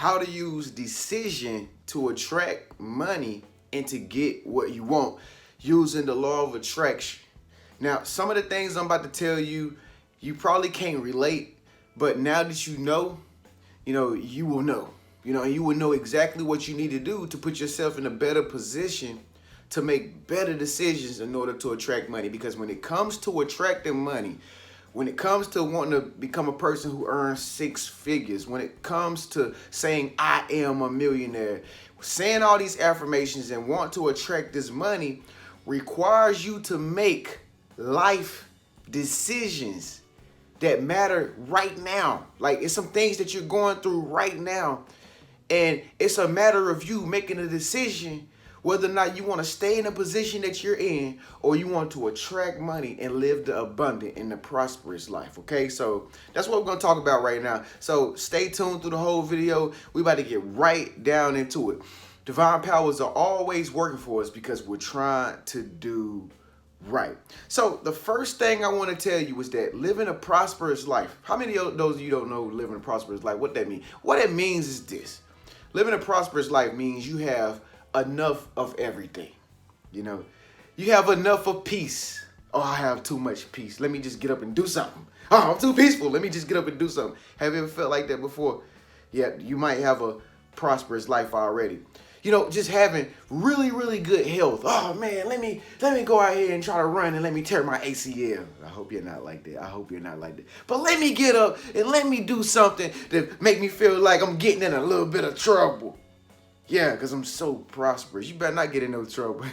how to use decision to attract money and to get what you want using the law of attraction. Now, some of the things I'm about to tell you, you probably can't relate, but now that you will know. And you will know exactly what you need to do to put yourself in a better position to make better decisions in order to attract money. Because when it comes to attracting money, when it comes to wanting to become a person who earns six figures, when it comes to saying, I am a millionaire, saying all these affirmations and want to attract this money requires you to make life decisions that matter right now. Like, it's some things that you're going through right now. And it's a matter of you making a decision whether or not you want to stay in a position that you're in or you want to attract money and live the abundant and the prosperous life. Okay, so that's what we're going to talk about right now. So stay tuned through the whole video. We about to get right down into it. Divine powers are always working for us because we're trying to do right. So the first thing I want to tell you is that living a prosperous life. How many of those of you don't know living a prosperous life? What that means? What it means is this. Living a prosperous life means you have enough of everything. You have enough of peace. Oh, I have too much peace. Let me just get up and do something. Oh, I'm too peaceful. Let me just get up and do something. Have you ever felt like that before? Yeah, you might have a prosperous life already. Just having really, really good health. Oh man, let me go out here and try to run and let me tear my ACL. I hope you're not like that. But let me get up and let me do something that make me feel like I'm getting in a little bit of trouble. Yeah, because I'm so prosperous. You better not get in no trouble.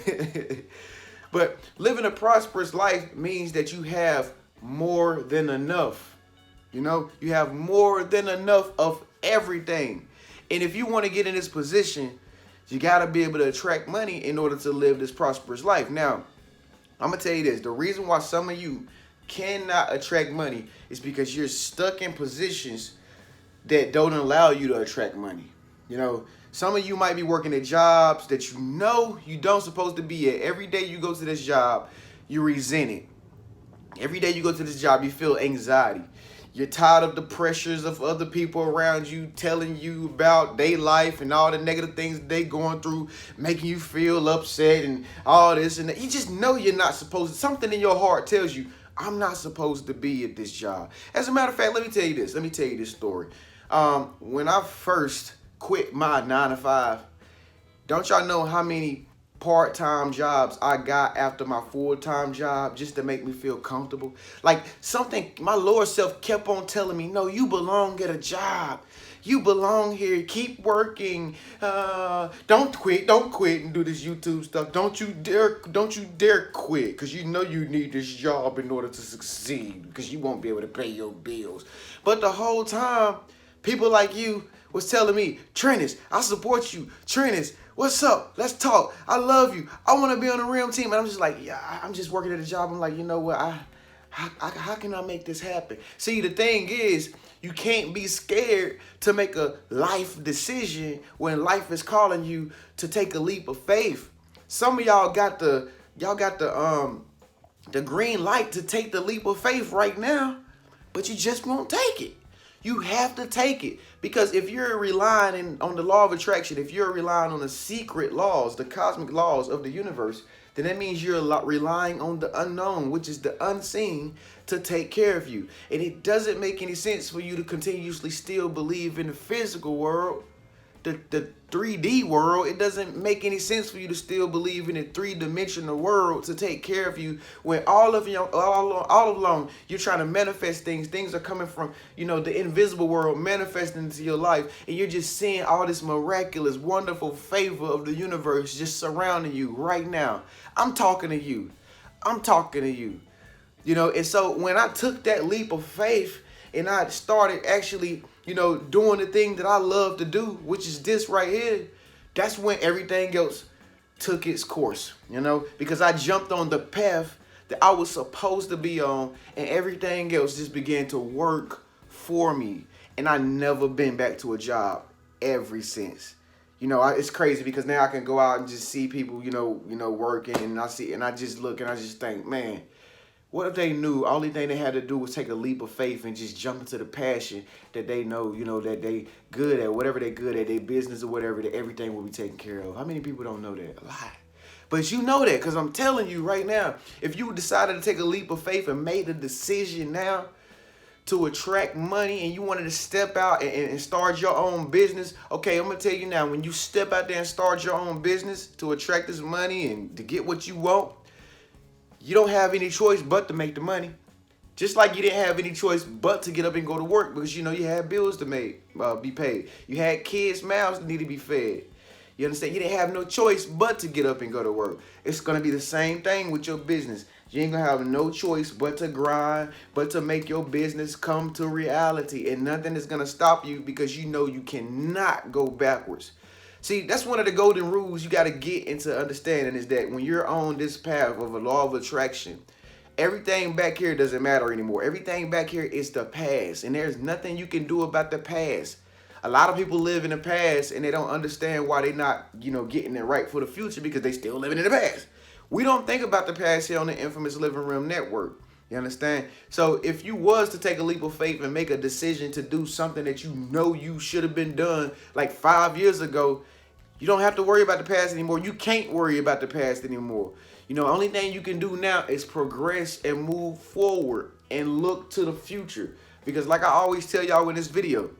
But living a prosperous life means that you have more than enough. You have more than enough of everything. And if you want to get in this position, you got to be able to attract money in order to live this prosperous life. Now, I'm going to tell you this. The reason why some of you cannot attract money is because you're stuck in positions that don't allow you to attract money. Some of you might be working at jobs that you don't supposed to be at. Every day you go to this job, you resent it. Every day you go to this job, you feel anxiety. You're tired of the pressures of other people around you telling you about their life and all the negative things they going through, making you feel upset and all this and that. You just know you're not supposed to. Something in your heart tells you, I'm not supposed to be at this job. As a matter of fact, let me tell you this story. When I first quit my 9-to-5, don't y'all know how many part-time jobs I got after my full-time job just to make me feel comfortable? Like, something, my lower self kept on telling me, no, you belong at a job. You belong here. Keep working. Don't quit and do this YouTube stuff. Don't you dare quit, because you know you need this job in order to succeed, because you won't be able to pay your bills. But the whole time, people like you was telling me, Trenius, I support you. Trenius, what's up? Let's talk. I love you. I want to be on the Realm team. And I'm just like, yeah, I'm just working at a job. I'm like, you know what? How can I make this happen? See, the thing is, you can't be scared to make a life decision when life is calling you to take a leap of faith. Some of y'all got the green light to take the leap of faith right now, but you just won't take it. You have to take it, because if you're relying on the law of attraction, if you're relying on the secret laws, the cosmic laws of the universe, then that means you're relying on the unknown, which is the unseen, to take care of you. And it doesn't make any sense for you to continuously still believe in the physical world, the 3D world. It doesn't make any sense for you to still believe in a three-dimensional world to take care of you when all along you're trying to manifest things. Things are coming from, the invisible world manifesting into your life, and you're just seeing all this miraculous, wonderful favor of the universe just surrounding you right now. I'm talking to you. And so when I took that leap of faith and I started actually doing the thing that I love to do, which is this right here, that's when everything else took its course, because I jumped on the path that I was supposed to be on, and everything else just began to work for me. And I never been back to a job ever since. It's crazy because now I can go out and just see people, working, and I just look and I just think, man, What if they knew only thing they had to do was take a leap of faith and just jump into the passion that they know, that they good at, whatever they good at, their business or whatever, that everything will be taken care of. How many people don't know that? A lot. But you know that, because I'm telling you right now, if you decided to take a leap of faith and made a decision now to attract money and you wanted to step out and start your own business, okay, I'm going to tell you now, when you step out there and start your own business to attract this money and to get what you want, you don't have any choice but to make the money. Just like you didn't have any choice but to get up and go to work because, you had bills to be paid. You had kids' mouths that need to be fed. You understand? You didn't have no choice but to get up and go to work. It's going to be the same thing with your business. You ain't going to have no choice but to grind, but to make your business come to reality. And nothing is going to stop you because you cannot go backwards. See, that's one of the golden rules you got to get into understanding is that when you're on this path of a law of attraction, everything back here doesn't matter anymore. Everything back here is the past, and there's nothing you can do about the past. A lot of people live in the past, and they don't understand why they're not, getting it right for the future because they still living in the past. We don't think about the past here on the Infamous Living Room Network. You understand? So if you was to take a leap of faith and make a decision to do something that you should have been done like 5 years ago, you don't have to worry about the past anymore. You can't worry about the past anymore. The only thing you can do now is progress and move forward and look to the future. Because like I always tell y'all in this video,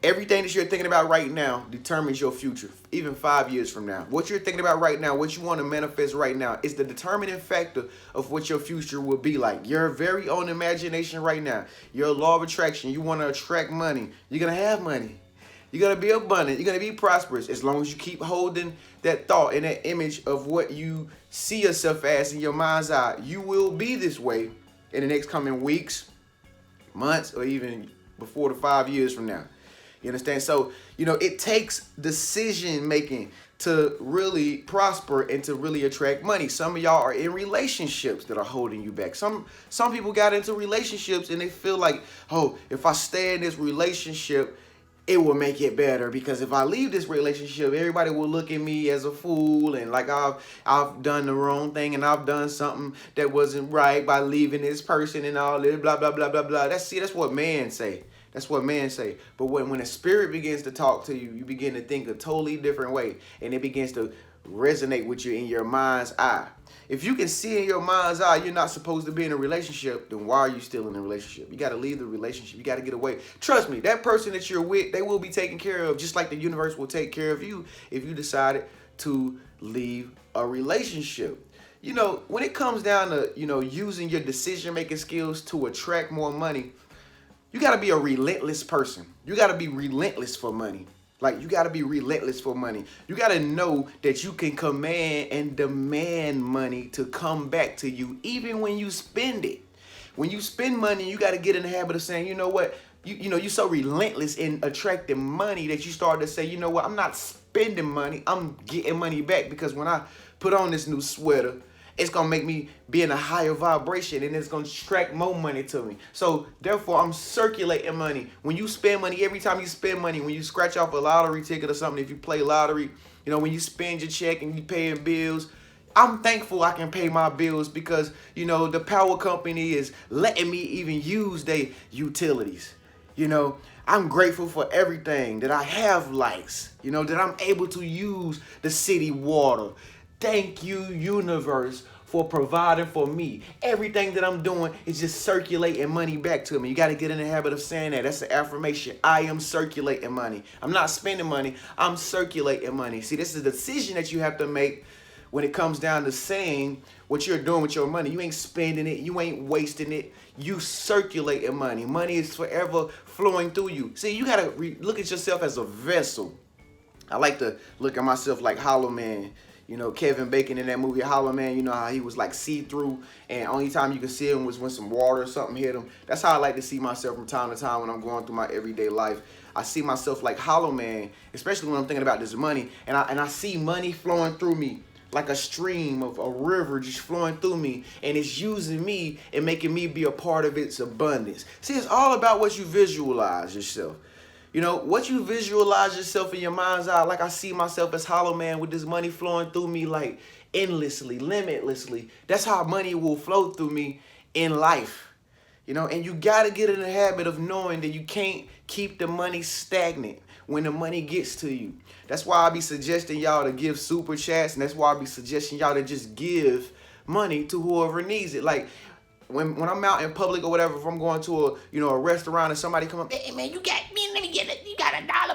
everything that you're thinking about right now determines your future, even 5 years from now. What you're thinking about right now, what you want to manifest right now is the determining factor of what your future will be like. Your very own imagination right now, your law of attraction, you want to attract money. You're going to have money. You're going to be abundant. You're going to be prosperous as long as you keep holding that thought and that image of what you see yourself as in your mind's eye. You will be this way in the next coming weeks, months, or even before the 5 years from now. You understand? So, it takes decision making to really prosper and to really attract money. Some of y'all are in relationships that are holding you back. Some people got into relationships and they feel like, oh, if I stay in this relationship, it will make it better, because if I leave this relationship, everybody will look at me as a fool and like I've done the wrong thing and I've done something that wasn't right by leaving this person and all this blah blah blah blah blah. That's what men say. That's what men say. But when a spirit begins to talk to you, you begin to think a totally different way, and it begins to resonate with you in your mind's eye. If you can see in your mind's eye you're not supposed to be in a relationship, then why are you still in a relationship? You got to leave the relationship. You got to get away. Trust me, that person that you're with, they will be taken care of, just like the universe will take care of you if you decided to leave a relationship. When it comes down to, using your decision-making skills to attract more money, you got to be a relentless person. You got to be relentless for money. Like, you got to be relentless for money. You got to know that you can command and demand money to come back to you, even when you spend it. When you spend money, you got to get in the habit of saying, you know what? You're so relentless in attracting money that you start to say, you know what? I'm not spending money. I'm getting money back, because when I put on this new sweater, it's going to make me be in a higher vibration, and it's going to attract more money to me. So therefore, I'm circulating money. When you spend money, every time you spend money, when you scratch off a lottery ticket or something, if you play lottery, when you spend your check and you paying bills, I'm thankful I can pay my bills because, the power company is letting me even use their utilities. I'm grateful for everything, that I have lights, that I'm able to use the city water. Thank you, universe, for providing for me. Everything that I'm doing is just circulating money back to me. You got to get in the habit of saying that. That's an affirmation. I am circulating money. I'm not spending money. I'm circulating money. See, this is a decision that you have to make when it comes down to saying what you're doing with your money. You ain't spending it. You ain't wasting it. You circulating money. Money is forever flowing through you. See, you got to look at yourself as a vessel. I like to look at myself like Hollow Man. Kevin Bacon in that movie Hollow Man, how he was like see-through, and only time you could see him was when some water or something hit him. That's how I like to see myself from time to time when I'm going through my everyday life. I see myself like Hollow Man, especially when I'm thinking about this money, and I see money flowing through me like a stream of a river just flowing through me, and it's using me and making me be a part of its abundance. See, it's all about what you visualize yourself. What you visualize yourself in your mind's eye, like I see myself as Hollow Man with this money flowing through me, like endlessly, limitlessly. That's how money will flow through me in life. You know, and you got to get in the habit of knowing that you can't keep the money stagnant when the money gets to you. That's why I be suggesting y'all to give super chats, and that's why I be suggesting y'all to just give money to whoever needs it. Like when I'm out in public or whatever, if I'm going to a restaurant and somebody come up, hey man, you got $1,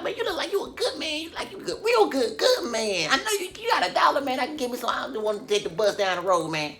man. You look like you a good man. You like you good, real good man. I know you got $1, man. I can give me some. I don't want to take the bus down the road, man.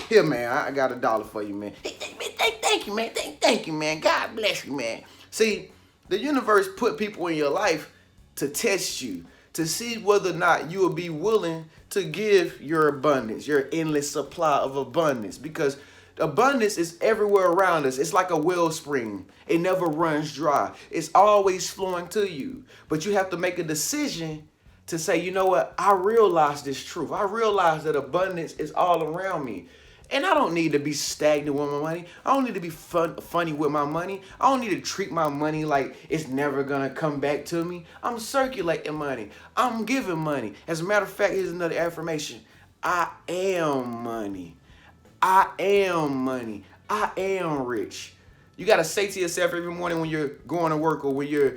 Here, man, I got $1 for you, man. Thank you, man. Thank you, man. God bless you, man. See, the universe put people in your life to test you, to see whether or not you will be willing to give your abundance, your endless supply of abundance. Because abundance is everywhere around us. It's like a wellspring. It never runs dry. It's always flowing to you. But you have to make a decision to say, you know what? I realize this truth. I realize that abundance is all around me. And I don't need to be stagnant with my money. I don't need to be funny with my money. I don't need to treat my money like it's never going to come back to me. I'm circulating money. I'm giving money. As a matter of fact, here's another affirmation. I am money. I am money. I am rich. You got to say to yourself every morning when you're going to work or when you're,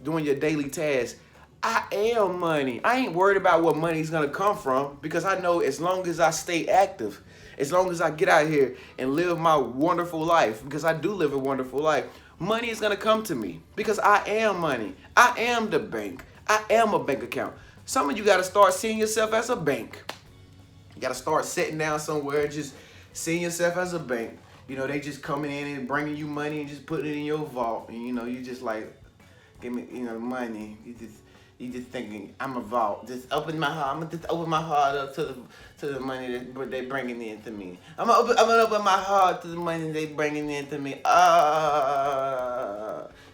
doing your daily tasks, I am money. I ain't worried about what money's going to come from because I know as long as I stay active, as long as I get out here and live my wonderful life, because I do live a wonderful life, money is going to come to me because I am money. I am the bank. I am a bank account. Some of you got to start seeing yourself as a bank. You got to start sitting down somewhere and just seeing yourself as a bank. They just coming in and bringing you money and just putting it in your vault. And, you just like, give me, money. You just thinking, I'm a vault. Just open my heart. I'm gonna just open my heart up to the money that they bringing in to me. I'm gonna open my heart to the money they bringing in to me.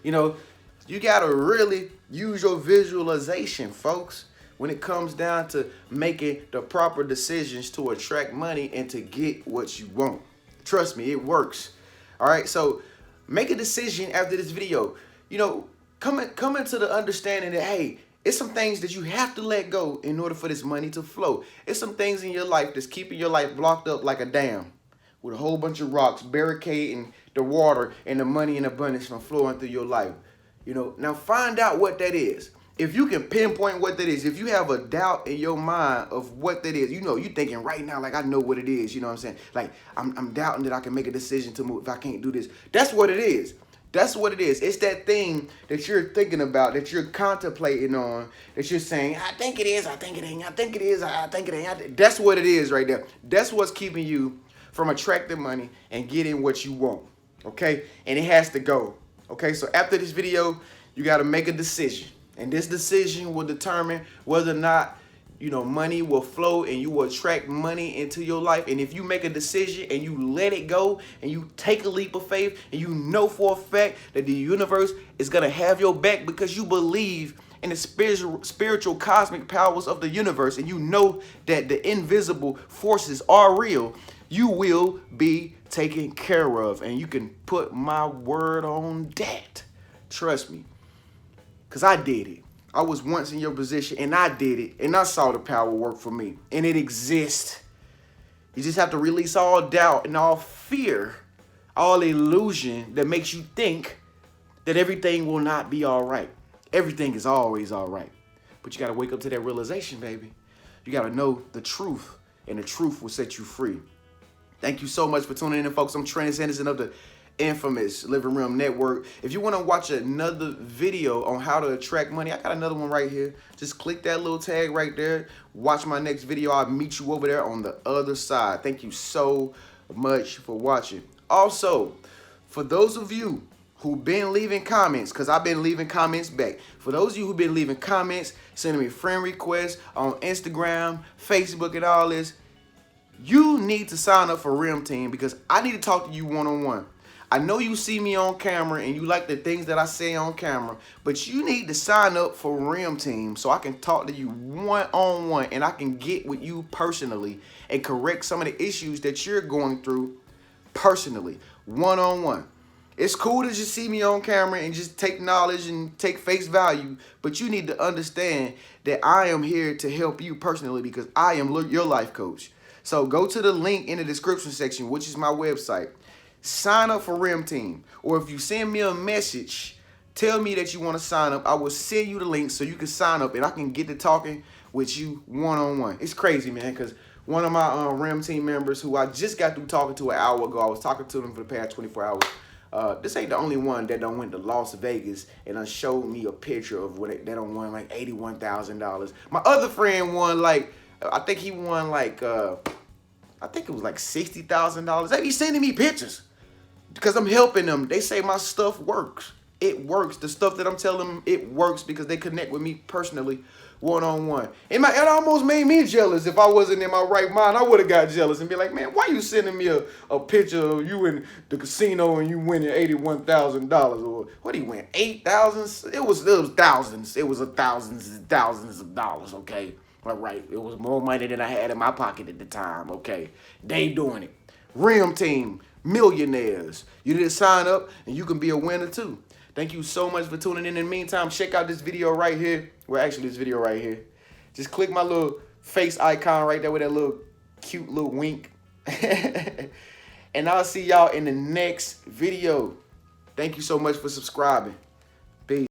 You gotta really use your visualization, folks, when it comes down to making the proper decisions to attract money and to get what you want. Trust me, it works. All right, so make a decision after this video. Come into the understanding that, hey, it's some things that you have to let go in order for this money to flow. It's some things in your life that's keeping your life blocked up like a dam with a whole bunch of rocks barricading the water and the money and abundance from flowing through your life. Now find out what that is. If you can pinpoint what that is, if you have a doubt in your mind of what that is, you're thinking right now, like, I know what it is. You know what I'm saying? Like, I'm doubting that I can make a decision to move if I can't do this. That's what it is. That's what it is. It's that thing that you're thinking about, that you're contemplating on, that you're saying, I think it is, I think it ain't, I think it is, I think it ain't. That's what it is right there. That's what's keeping you from attracting money and getting what you want, okay? And it has to go, okay? So after this video, you got to make a decision. And this decision will determine whether or not, money will flow and you will attract money into your life. And if you make a decision and you let it go and you take a leap of faith and you know for a fact that the universe is going to have your back because you believe in the spiritual cosmic powers of the universe and you know that the invisible forces are real, you will be taken care of. And you can put my word on that. Trust me, because I did it. I was once in your position and I did it and I saw the power work for me and it exists. You just have to release all doubt and all fear, all illusion that makes you think that everything will not be all right. Everything is always all right. But you got to wake up to that realization, baby. You got to know the truth and the truth will set you free. Thank you so much for tuning in, folks. I'm Trenius Anderson of the infamous Living Room Network. If you want to watch another video on how to attract money, I got another one right here. Just click that little tag right there. Watch my next video. I'll meet you over there on the other side. Thank you so much for watching. Also, for those of you who've been leaving comments, because I've been leaving comments back. For those of you who've been leaving comments, sending me friend requests on Instagram, Facebook, and all this, you need to sign up for RIM Team because I need to talk to you one-on-one. I know you see me on camera and you like the things that I say on camera, but you need to sign up for RIM Team so I can talk to you one-on-one and I can get with you personally and correct some of the issues that you're going through personally, one-on-one. It's cool to just see me on camera and just take knowledge and take face value, but you need to understand that I am here to help you personally because I am your life coach. So go to the link in the description section, which is my website. Sign up for RIM Team. Or if you send me a message, tell me that you want to sign up. I will send you the link so you can sign up and I can get to talking with you one-on-one. It's crazy, man, because one of my RIM Team members who I just got through talking to an hour ago, I was talking to them for the past 24 hours. This ain't the only one that done went to Las Vegas and done showed me a picture of what they done won like $81,000. My other friend won like, I think he won like, I think it was like $60,000. They be sending me pictures because I'm helping them. They say my stuff works. It works. The stuff that I'm telling them, it works because they connect with me personally, one-on-one. It almost made me jealous. If I wasn't in my right mind, I would have got jealous and be like, man, why you sending me a picture of you in the casino and you winning $81,000? Or what do you win, 8,000? It was thousands. It was thousands of dollars, okay? All right, it was more money than I had in my pocket at the time, okay? They doing it. RIM Team, millionaires. You need to sign up and you can be a winner too. Thank you so much for tuning in. In the meantime, check out this video right here. Well, actually, this video right here. Just click my little face icon right there with that little cute little wink. And I'll see y'all in the next video. Thank you so much for subscribing.